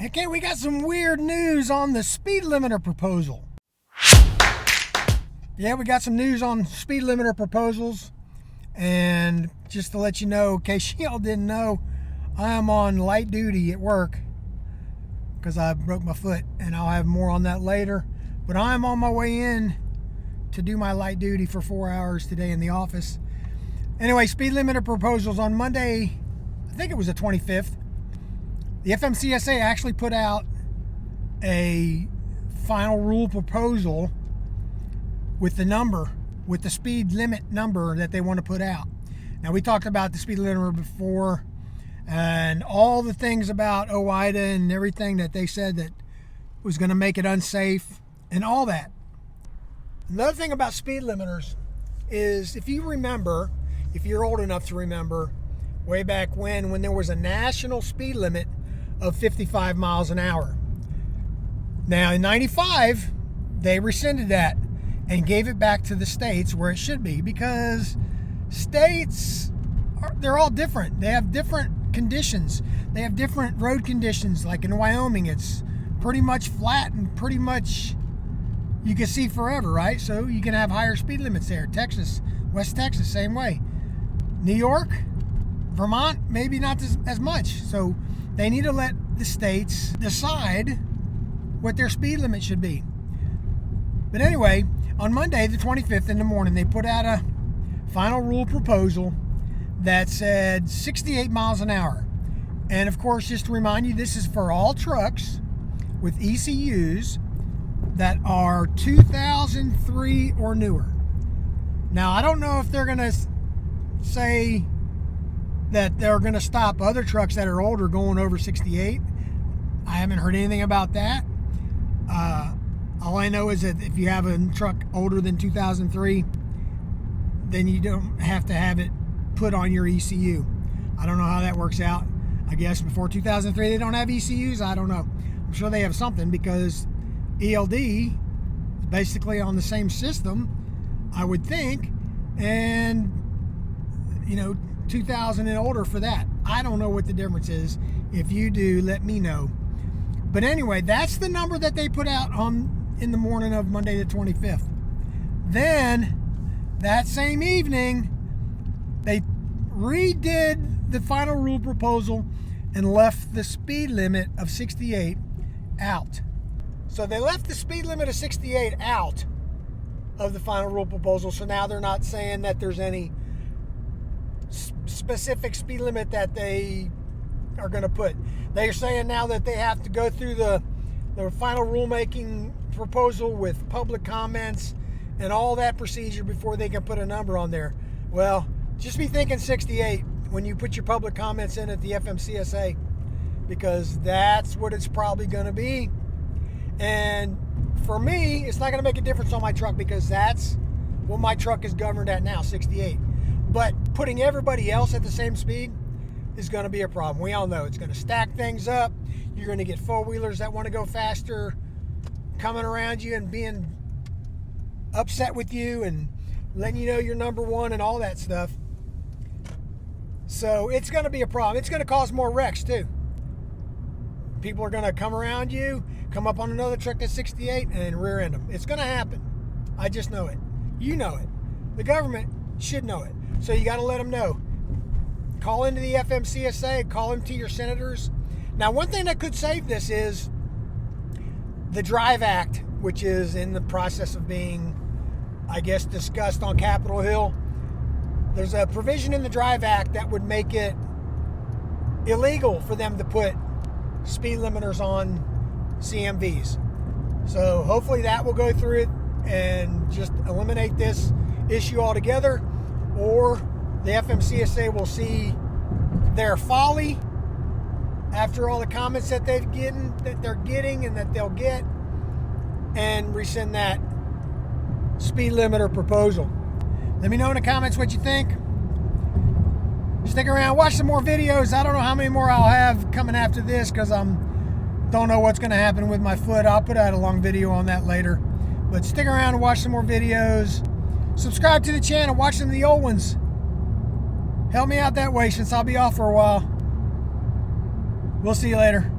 Okay, we got some weird news on the speed limiter proposal. Yeah, we got some news on speed limiter proposals. And just to let you know, in case y'all didn't know, I am on light duty at work because I broke my foot, and I'll have more on that later. But I'm on my way in to do my light duty for 4 hours today in the office. Anyway, speed limiter proposals on Monday, I think it was the 25th. The FMCSA actually put out a final rule proposal with the speed limit number that they want to put out. Now, we talked about the speed limit before and all the things about OOIDA and everything that they said that was going to make it unsafe and all that. Another thing about speed limiters is, if you remember, if you're old enough to remember, way back when there was a national speed limit of 55 miles an hour. Now, in 95, they rescinded that and gave it back to the states where it should be, because states, they're all different. They have different conditions. They have different road conditions. Like in Wyoming, it's pretty much flat and pretty much you can see forever, right? So you can have higher speed limits there. Texas, West Texas, same way. New York, Vermont, maybe not as much. So they need to let the states decide what their speed limit should be. But anyway, on Monday, the 25th in the morning, they put out a final rule proposal that said 68 miles an hour. And of course, just to remind you, this is for all trucks with ECUs that are 2003 or newer. Now, I don't know if they're going to say that they're going to stop other trucks that are older going over 68. I haven't heard anything about that. All I know is that if you have a truck older than 2003, then you don't have to have it put on your ECU. I don't know how that works out. I guess before 2003 they don't have ECUs. I don't know. I'm sure they have something, because ELD is basically on the same system, I would think, and 2000 and older for that. I don't know what the difference is. If you do, let me know. But anyway, that's the number that they put out in the morning of Monday the 25th. Then that same evening, they redid the final rule proposal and left the speed limit of 68 out. So they left the speed limit of 68 out of the final rule proposal. So now they're not saying that there's any specific speed limit that they are going to put. They're saying now that they have to go through the final rulemaking proposal with public comments and all that procedure before they can put a number on there. Well, just be thinking 68 when you put your public comments in at the FMCSA, because that's what it's probably going to be. And for me, it's not going to make a difference on my truck, because that's what my truck is governed at now, 68. But putting everybody else at the same speed is going to be a problem. We all know it's going to stack things up. You're going to get four-wheelers that want to go faster coming around you and being upset with you and letting you know you're number one and all that stuff. So it's going to be a problem. It's going to cause more wrecks too. People are going to come around you, come up on another truck that's 68 and rear end them. It's going to happen. I just know it. You know it. The government should know it. So you got to let them know. Call into the FMCSA, call into your senators. Now, one thing that could save this is the DRIVE Act, which is in the process of being, I guess, discussed on Capitol Hill. There's a provision in the DRIVE Act that would make it illegal for them to put speed limiters on CMVs. So hopefully that will go through it and just eliminate this issue altogether, or the FMCSA will see their folly after all the comments that they're getting and that they'll get, and rescind that speed limiter proposal. Let me know in the comments what you think. Stick around, watch some more videos. I don't know how many more I'll have coming after this, because don't know what's going to happen with my foot. I'll put out a long video on that later. But stick around and watch some more videos. Subscribe to the channel. Watch some of the old ones. Help me out that way, since I'll be off for a while. We'll see you later.